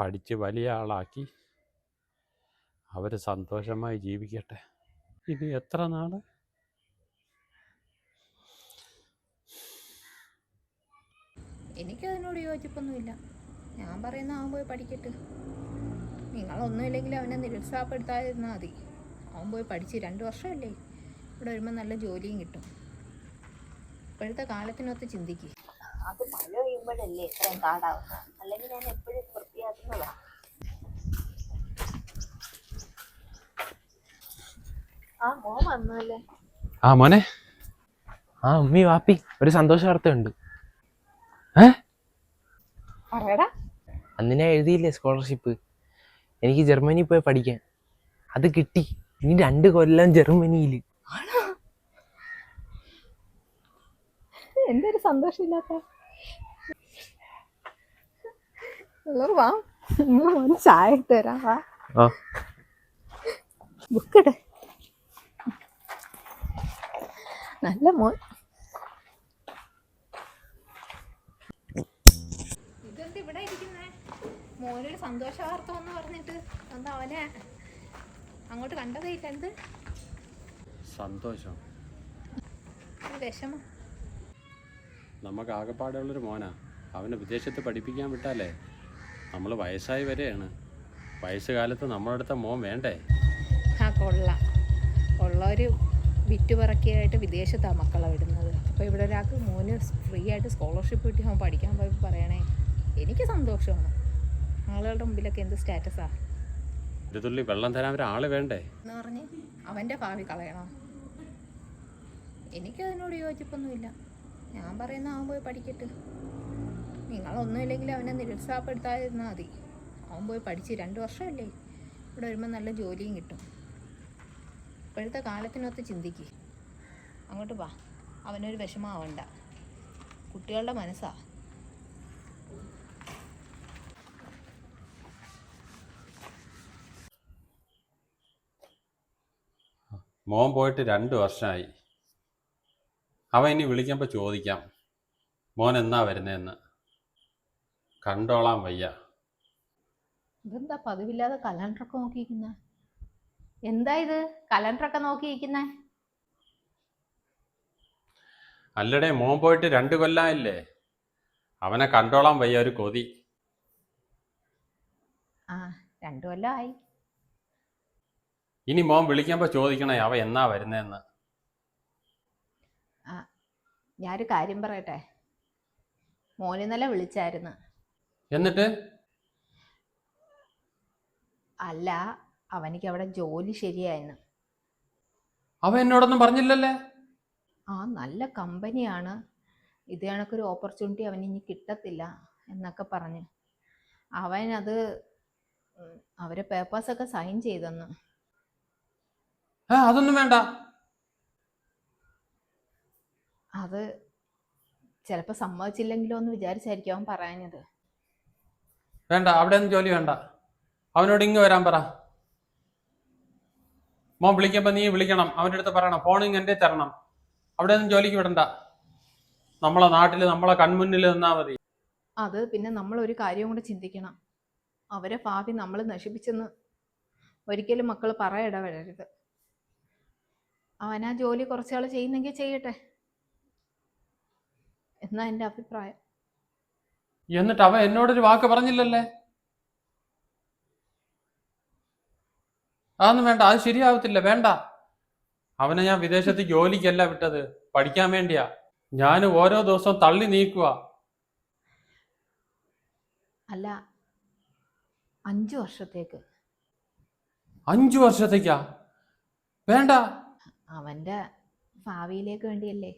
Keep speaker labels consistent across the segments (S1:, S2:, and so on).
S1: പഠിച്ച് വലിയ ആളാക്കി അവർ സന്തോഷമായി ജീവിക്കട്ടെ. ഇനി എത്ര നാൾ?
S2: എനിക്കതിനോട് യോജിപ്പൊന്നുമില്ല. ഞാൻ പറയുന്ന അവൻ പോയി പഠിക്കട്ടെ. നിങ്ങളൊന്നുമില്ലെങ്കിൽ അവനെ നിരുത്സാഹപ്പെടുത്താതിരുന്നാൽ മതി. അവൻ പോയി പഠിച്ച് 2 വർഷമല്ലേ, ഇവിടെ വരുമ്പോൾ നല്ല ജോലിയും കിട്ടും. ഇപ്പോഴത്തെ കാലത്തിനൊത്ത് ചിന്തിക്കുക.
S3: അത് മഴ പെയ്യുമ്പോഴല്ലേ ഇത്രയും കാടാവുന്നത്, അല്ലെങ്കിൽ ഞാൻ എപ്പോഴും വൃത്തിയാക്കുന്നതാണ്. ആ മോൻ വന്നല്ലേ?
S4: ആ മോനെ. ആ ഉമ്മി വാപ്പി, ഒരു സന്തോഷ വാർത്തയുണ്ട്.
S3: പറയടാ.
S4: അന്ന് ഞാൻ എഴുതിയില്ലേ സ്കോളർഷിപ്പ്, എനിക്ക് ജർമ്മനി പോയി പഠിക്കാൻ. അത് കിട്ടി. ഇനി 2 കൊല്ലം ജർമ്മനിയിൽ.
S3: എന്തൊരു സന്തോഷമില്ലാത്ത. വാ, ചായ തരാം. വാ, ബുക്കിട്. നല്ല മോൻ.
S2: ഇതെന്ത് ഇവിടെ ഇരിക്കുന്നേ? മോനൊരു സന്തോഷ വാർത്ത എന്ന് പറഞ്ഞിട്ട് എന്താ അവനെ അങ്ങോട്ട് കണ്ടതേ ഇല്ല. എന്ത്
S1: സന്തോഷം?
S2: വിഷമം.
S1: നമുക്ക് ആകെപ്പാടുള്ളൊരു മോനാ. അവനെ വിദേശത്ത് പഠിപ്പിക്കാൻ വിട്ടാലേ നമ്മൾ വയസ്സായി വരെയാണ്. വയസ്സുകാലത്ത് നമ്മളടുത്ത മോൻ വേണ്ടേ?
S2: ആ കൊള്ളാം. ഉള്ളൊരു വിറ്റുപറക്കിയായിട്ട് വിദേശത്താണ് മക്കളെ വിടുന്നത്. അപ്പോൾ ഇവിടെ ഒരാൾക്ക് മോന് ഫ്രീ ആയിട്ട് സ്കോളർഷിപ്പ് കിട്ടി അവൻ പഠിക്കാൻ പോയി പറയണേ, എനിക്ക് സന്തോഷമാണ്. ആളുകളുടെ മുമ്പിലൊക്കെ എന്ത് സ്റ്റാറ്റസാണ്.
S1: ഒരു തുള്ളി വെള്ളം തരാൻ ഒരാൾ വേണ്ടേ
S2: എന്ന് പറഞ്ഞ് അവൻ്റെ ഭാവി കളയണം. എനിക്കതിനോട് യോജിപ്പൊന്നുമില്ല. ഞാൻ പറയുന്ന അവൻ പോയി പഠിക്കട്ടെ. നിങ്ങളൊന്നുമില്ലെങ്കിൽ അവനെ നിരുത്സാഹപ്പെടുത്താതിരുന്നാൽ മതി. അവൻ പോയി പഠിച്ച് 2 വർഷമല്ലേ, ഇവിടെ വരുമ്പോൾ നല്ല ജോലിയും കിട്ടും. ഇപ്പോഴത്തെ കാലത്തിനൊത്ത് ചിന്തിക്കുക. അങ്ങോട്ട് വാ, അവനൊരു വിഷമാവണ്ട. കുട്ടികളുടെ മനസ്സാ.
S1: മോൻ പോയിട്ട് 2 വർഷമായി. അവൻ ഇനി വിളിക്കുമ്പോൾ ചോദിക്കാം മോൻ എന്നാ വരുന്നതെന്ന്. കണ്ടോളാൻ വയ്യ.
S2: ഇതെന്താ പതിവില്ലാതെ കലണ്ടറൊക്കെ നോക്കിയിരിക്കുന്നേ? എന്താ ഇത് കലണ്ടറൊക്കെ നോക്കിയിരിക്കുന്നേ?
S1: അല്ലടേ, മോൻ പോയിട്ട് 2 കൊല്ലമായില്ലേ, അവനെ കണ്ടോളാൻ വയ്യ, ഒരു കൊതി.
S2: ആ, 2 കൊല്ലമായി.
S1: ഇനി മോൻ വിളിക്കുമ്പോൾ ചോദിക്കണേ അവൻ എന്നാ വരുന്നതെന്ന്.
S2: ആ, ഞാനൊരു കാര്യം പറയട്ടെ. മോനിന്നലെ വിളിച്ചായിരുന്നു.
S1: എന്നിട്ട്?
S2: അല്ല, അവനിക്ക് അവിടെ ജോലി ശരിയായിരുന്നു.
S1: അവൻ എന്നോടൊന്നും പറഞ്ഞില്ലല്ലേ?
S2: ആ, നല്ല കമ്പനിയാണ്, ഇത് കണക്കൊരു ഓപ്പർച്യൂണിറ്റി അവനിനി കിട്ടത്തില്ല എന്നൊക്കെ പറഞ്ഞ് അവനത് അവരെ പേപ്പേഴ്സൊക്കെ സൈൻ ചെയ്തെന്ന്.
S1: അതൊന്നും വേണ്ട.
S2: അത് ചിലപ്പോൾ സമ്മതിച്ചില്ലെങ്കിലോ എന്ന് വിചാരിച്ചായിരിക്കും അവൻ പറയാഞ്ഞത്.
S1: വേണ്ട, അവിടെ ഒന്നും ജോലി വേണ്ട. അവനോട് ഇങ്ങ് വരാൻ പറ. മോൻ വിളിക്കുമ്പോൾ നീ വിളിക്കണം, അവൻ്റെ അടുത്ത് പറയണം ഫോണിങ് എൻ്റെ തരണം. അവിടെ ഒന്നും ജോലിക്ക് വിടണ്ട. നമ്മളെ നാട്ടിൽ നമ്മളെ കൺമുന്നിൽ നിന്നാ മതി.
S2: അത് പിന്നെ നമ്മളൊരു കാര്യം കൂടെ ചിന്തിക്കണം. അവരെ ഭാവി നമ്മൾ നശിപ്പിച്ചെന്ന് ഒരിക്കലും മക്കൾ പറയിടവരരുത്. അവനാ ജോലി കുറച്ചാൾ ചെയ്യുന്നെങ്കിൽ ചെയ്യട്ടെ എന്നാ എൻ്റെ അഭിപ്രായം.
S1: എന്നിട്ട് അവൻ എന്നോടൊരു വാക്ക് പറഞ്ഞില്ലല്ലേ? അതൊന്നും വേണ്ട, അത് ശരിയാവത്തില്ല, വേണ്ട. അവനെ ഞാൻ വിദേശത്ത് ജോലിക്കല്ല വിട്ടത്, പഠിക്കാൻ വേണ്ടിയാ. ഞാൻ ഓരോ ദിവസവും തള്ളി നീക്കുക.
S2: അല്ല, 5 വർഷത്തേക്ക്.
S1: 5 വർഷത്തേക്കാ? വേണ്ട.
S2: അവൻ്റെ ഭാവിയിലേക്ക് വേണ്ടിയല്ലേ.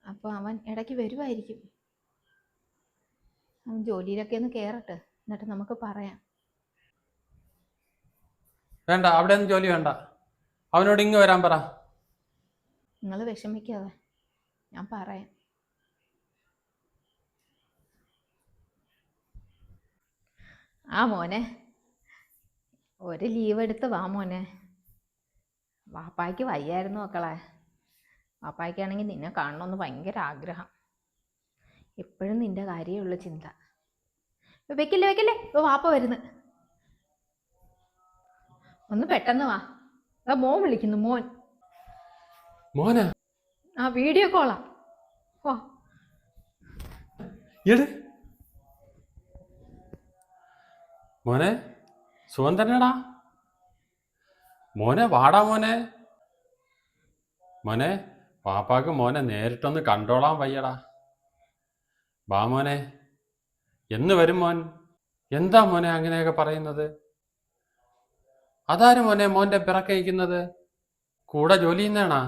S2: അപ്പോൾ അവൻ ഇടയ്ക്ക് വരുമായിരിക്കും. അവൻ ജോലിയിലൊക്കെ ഒന്ന് കയറട്ടെ, എന്നിട്ട് നമുക്ക് പറയാം.
S1: വേണ്ട, അവിടെ ഒന്നും ജോലി വേണ്ട. അവനോട് ഇങ്ങ് വരാൻ പറ.
S2: നിങ്ങൾ വിഷമിക്കാതെ, ഞാൻ പറയാം. ആ മോനെ, ഒരു ലീവ് എടുത്ത് വാ മോനെ. വാപ്പായ്ക്ക് വയ്യായിരുന്നു മക്കളെ. വാപ്പായ്ക്കാണെങ്കിൽ നിന്നെ കാണണമെന്ന് ഭയങ്കര ആഗ്രഹം. എപ്പോഴും നിൻ്റെ കാര്യമുള്ള ചിന്ത. വെക്കല്ലേ വെക്കല്ലേ, ഇപ്പൊ വാപ്പ വരുന്നു. ഒന്ന് പെട്ടെന്ന് വാ. മോൻ വിളിക്കുന്നു, മോൻ.
S1: മോനെ
S2: ആ വീഡിയോ കോളാ. ഓ
S1: എട് മോനെ, സുഖം തന്നെടാ മോനെ. വാടാ മോനെ. മോനെ, പാപ്പാക്ക് മോനെ നേരിട്ടൊന്ന് കണ്ടോളാൻ വയ്യടാ. വാ മോനെ. എന്ന് വരും മോൻ? എന്താ മോനെ അങ്ങനെയൊക്കെ പറയുന്നത്? അതാരും മോനെ മോന്റെ പിറക്കയിക്കുന്നത്? കൂടെ ജോലി ചെയ്യുന്നതാണാ?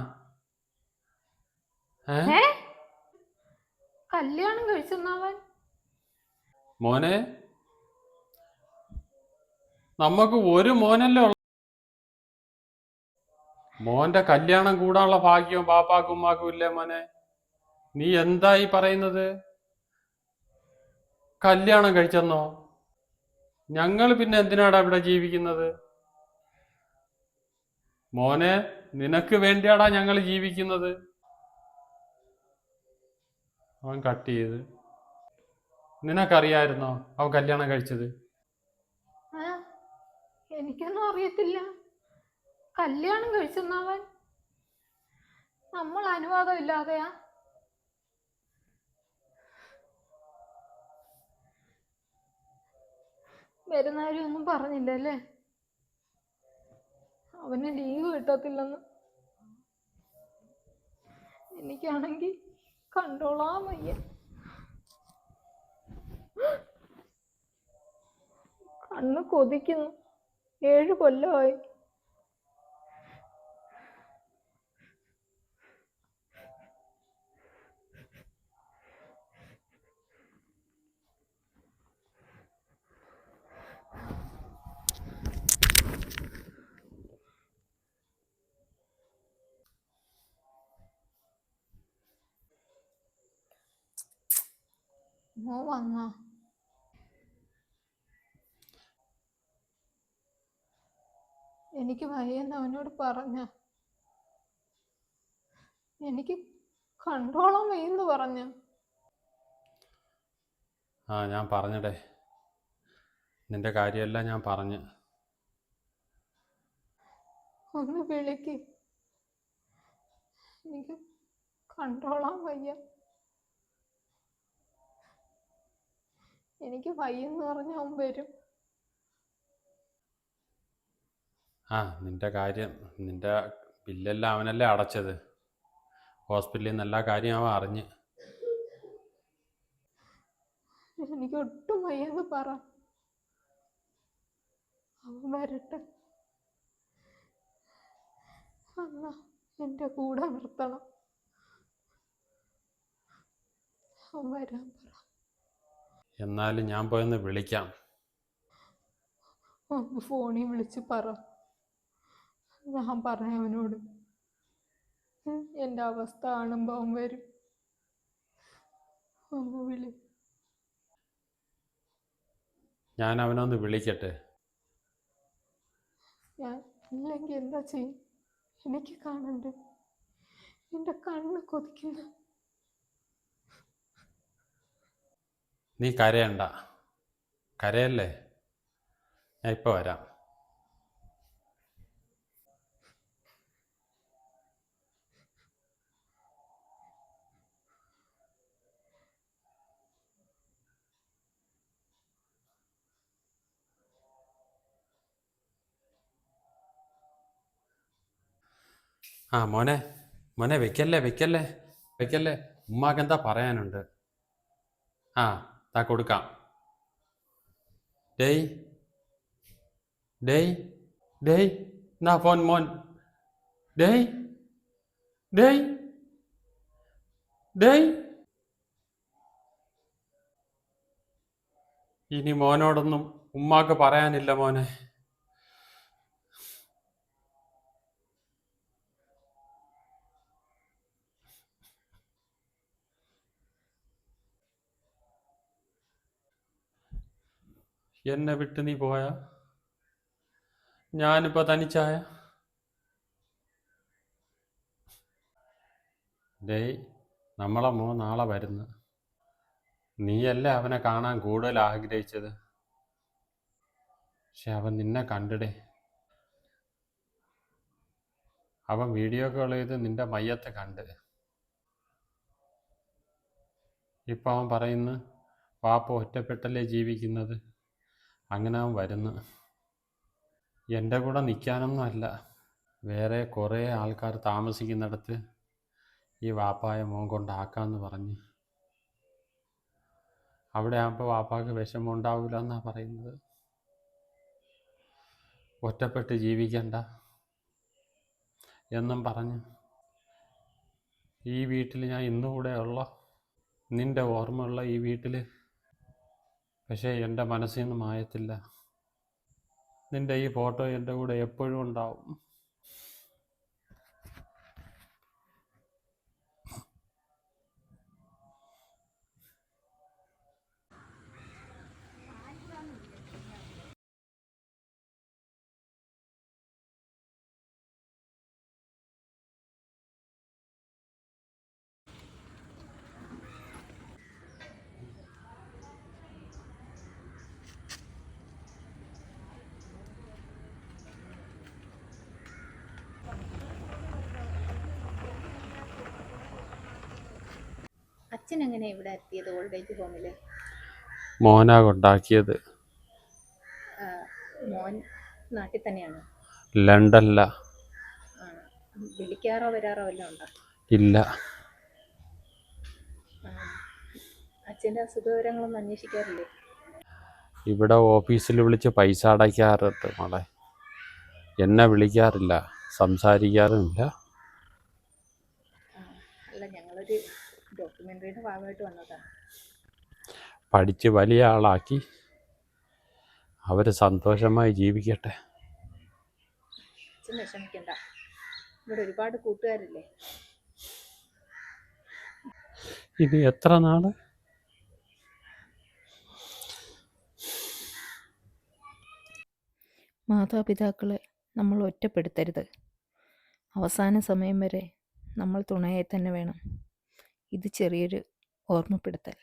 S2: ഏ കല്യാണം കഴിച്ചവൻ?
S1: മോനെ, നമുക്ക് ഒരു മോനല്ലേ ഉള്ളു. മോന്റെ കല്യാണം കൂടാനുള്ള ഭാഗ്യവും പാപ്പാക്കും ഉമ്മാക്കും ഇല്ലേ മോനെ? നീ എന്തായി പറയുന്നത്? കല്യാണം കഴിച്ചെന്നോ? ഞങ്ങൾ പിന്നെ എന്തിനാടാ ഇവിടെ ജീവിക്കുന്നത്? മോനെ, നിനക്ക് വേണ്ടിയാടാ ഞങ്ങൾ ജീവിക്കുന്നത്. അവൻ കട്ട് ചെയ്ത്. നിനക്കറിയായിരുന്നോ അവൻ കല്യാണം കഴിച്ചത്?
S2: എനിക്കൊന്നും അറിയത്തില്ല. കല്യാണം കഴിച്ചവൻ നമ്മൾ അനുവാദം ഇല്ലാതെയാ? വരുന്നാരും ഒന്നും പറഞ്ഞില്ലല്ലേ അവന് ലീവ് കിട്ടത്തില്ലെന്ന്? എനിക്കാണെങ്കിൽ കണ്ടോളാൻ വയ്യ. കണ്ണ് കൊതിക്കുന്നു. 7 കൊല്ലമായി. മോ വന്നോ? എനിക്ക് വയ്യെന്ന് അവനോട് പറഞ്ഞ? എനിക്ക് കണ്ടോളാൻ വയ്യെന്ന് പറഞ്ഞ?
S1: ആ, ഞാൻ പറഞ്ഞടേ. നിന്റെ കാര്യമെല്ലാം ഞാൻ പറഞ്ഞു.
S2: ഒന്ന് വിളിക്ക്. എനിക്ക് കണ്ടോളാൻ വയ്യ. എനിക്ക് വയ്യെന്ന് പറഞ്ഞ അവൻ വരും.
S1: ആ, നിന്റെ കാര്യം, നിന്റെ ബില്ലെല്ലാം അവനല്ലേ അടച്ചത്. ഹോസ്പിറ്റലിൽ നിന്ന് എല്ലാ കാര്യം അവൻ അറിഞ്ഞ്.
S2: എനിക്ക് ഒട്ടും വയ്യെന്ന് പറ. അവൻ വരട്ടെ. അന്നാ എൻ്റെ കൂടെ നിർത്തണം. അവൻ വരാൻ പറ.
S1: എന്നാലും ഞാൻ പോയൊന്ന് വിളിക്കാം.
S2: ഒന്ന് ഫോണിൽ വിളിച്ച് പറ. ഞാൻ പറയാം അവനോട്. എൻ്റെ അവസ്ഥ കാണുമ്പോൾ അവൻ വരും. ഒന്ന് വിളി.
S1: ഞാൻ അവനൊന്ന് വിളിക്കട്ടെ.
S2: ഞാൻ ഇല്ലെങ്കിൽ എന്താ ചെയ്യും? എനിക്ക് കാണണ്ടേ? എൻ്റെ കണ്ണ് കൊതിക്കുന്നു.
S1: നീ കരയണ്ട. കരയല്ലേ, ഞാൻ ഇപ്പൊ വരാം. ആ മോനെ, മോനെ വെക്കല്ലേ വെക്കല്ലേ വെക്കല്ലേ. ഉമ്മാക്ക് എന്താ പറയാനുണ്ട്? ആ, താ കൊടുക്കാം. ഡേയ് ഡേയ് ഡേയ്, എന്നാ ഫോൺ മോൻ. ഡേയ് ഡേയ് ഡേയ്. ഇനി മോനോടൊന്നും ഉമ്മാക്ക് പറയാനില്ല മോനെ. എന്നെ വിട്ട് നീ പോയാ ഞാനിപ്പോ തനിച്ചായ? ഡേയ്, നമ്മളെ മോൻ നാളെ വരുന്നു. നീയല്ലേ അവനെ കാണാൻ കൂടുതൽ ആഗ്രഹിച്ചത്. പക്ഷെ അവൻ നിന്നെ കണ്ടിടേ. അവൻ വീഡിയോ കോൾ ചെയ്ത് നിന്റെ മയ്യത്തെ കണ്ട്. ഇപ്പം അവൻ പറയുന്നു പാപ്പ ഒറ്റപ്പെട്ടല്ലേ ജീവിക്കുന്നത്. അങ്ങനെ അവൻ വരുന്നു. എൻ്റെ കൂടെ നിൽക്കാനൊന്നും അല്ല, വേറെ കുറേ ആൾക്കാർ താമസിക്കുന്നിടത്ത് ഈ വാപ്പായ മോൻ കൊണ്ടാക്കാമെന്ന് പറഞ്ഞ്. അവിടെ ആകുമ്പോൾ വാപ്പാക്ക് വിഷമം ഉണ്ടാവില്ല എന്നാണ് പറയുന്നത്. ഒറ്റപ്പെട്ട് ജീവിക്കണ്ട എന്നും പറഞ്ഞ്. ഈ വീട്ടിൽ ഞാൻ ഇന്നുകൂടെ ഉള്ള, നിൻ്റെ ഓർമ്മയുള്ള ഈ വീട്ടിൽ. പക്ഷേ എൻ്റെ മനസ്സിൽ നിന്ന് മായത്തില്ല. നിൻ്റെ ഈ ഫോട്ടോ എൻ്റെ കൂടെ എപ്പോഴും ഉണ്ടാവും.
S2: അച്ഛൻ എങ്ങനെ ഇവിടെ എത്തിയത് ഓൾഡ് ഏജ് ഹോമിൽ?
S1: മോനാ കൊണ്ടാക്കിയത്.
S2: മോൻ നാട്ടിൽ തന്നെയാണ്?
S1: ലണ്ടനില.
S2: വിളിക്കാറോ വരാറോ വല്ലതും ഉണ്ടോ?
S1: ഇല്ല.
S2: അച്ഛൻ്റെ അസുഖവിവരങ്ങളൊന്നും അന്വേഷിക്കാറില്ലേ?
S1: ഇവിടെ ഓഫീസിൽ വിളിച്ച് പൈസ അടയ്ക്കാറുണ്ട് മോളെ. എന്നെ വിളിക്കാറില്ല, സംസാരിക്കാറുമില്ല.
S2: അല്ല, ഞങ്ങളൊരു ഡോക്യുമെൻ്ററിയുടെ ഭാഗമായിട്ട് വന്നതാണ്.
S1: പഠിച്ച് വലിയ ആളാക്കി അവർ സന്തോഷമായി ജീവിക്കട്ടെ.
S2: അച്ഛൻ വിഷമിക്കണ്ട, ഇവിടെ ഒരുപാട് കൂട്ടുകാരില്ലേ.
S1: ഇനി എത്ര നാള്?
S2: മാതാപിതാക്കളെ നമ്മൾ ഒറ്റപ്പെടുത്തരുത്. അവസാന സമയം വരെ നമ്മൾ തുണയായി തന്നെ വേണം. ഇത് ചെറിയൊരു ഓർമ്മപ്പെടുത്തൽ.